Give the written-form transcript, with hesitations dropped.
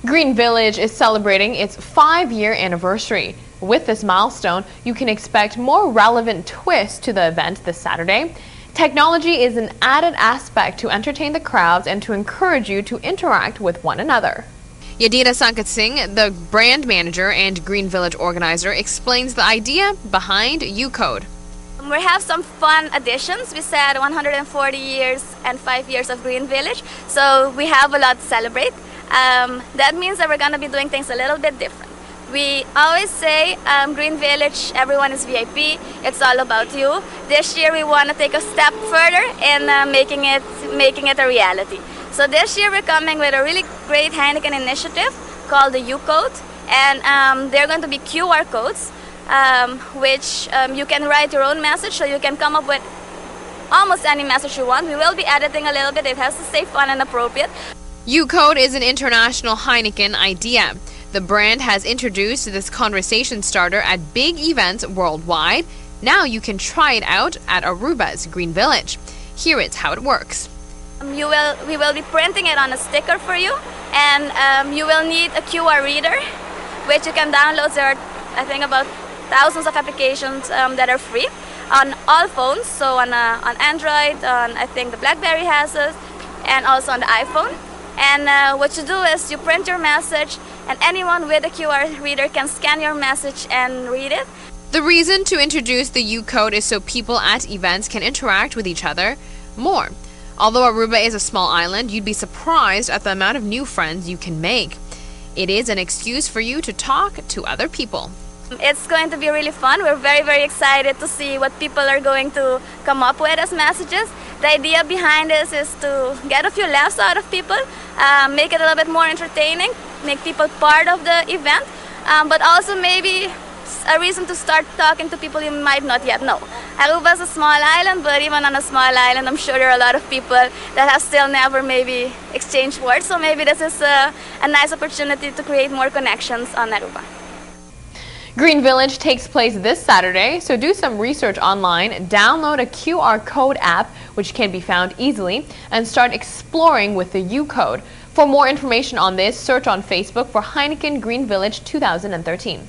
Green Village is celebrating its 5-year anniversary. With this milestone, you can expect more relevant twists to the event this Saturday. Technology is an added aspect to entertain the crowds and to encourage you to interact with one another. Yentl Singh, the brand manager and Green Village organizer, explains the idea behind U-Code. We have some fun additions. We said 140 years and 5 years of Green Village, so we have a lot to celebrate. That means that we're going to be doing things a little bit different. We always say Green Village, everyone is VIP, it's all about you. This year we want to take a step further in making it a reality. So this year we're coming with a really great Heineken initiative called the U-Code, and they're going to be QR codes, which you can write your own message, so you can come up with almost any message you want. We will be editing a little bit, it has to stay fun and appropriate. U-Code is an international Heineken idea. The brand has introduced this conversation starter at big events worldwide. Now you can try it out at Aruba's Green Village. Here is how it works. We will be printing it on a sticker for you, and you will need a QR reader, which you can download. There are, I think, about thousands of applications that are free on all phones, so on Android, on I think the BlackBerry has it, and also on the iPhone. And what you do is you print your message, and anyone with a QR reader can scan your message and read it. The reason to introduce the U-Code is so people at events can interact with each other more. Although Aruba is a small island, you'd be surprised at the amount of new friends you can make. It is an excuse for you to talk to other people. It's going to be really fun. We're very, very excited to see what people are going to come up with as messages. The idea behind this is to get a few laughs out of people, make it a little bit more entertaining, make people part of the event, but also maybe a reason to start talking to people you might not yet know. Aruba is a small island, but even on a small island, I'm sure there are a lot of people that have still never maybe exchanged words, so maybe this is a nice opportunity to create more connections on Aruba. Green Village takes place this Saturday, so do some research online, download a QR code app which can be found easily, and start exploring with the U-Code. For more information on this, search on Facebook for Heineken Green Village 2013.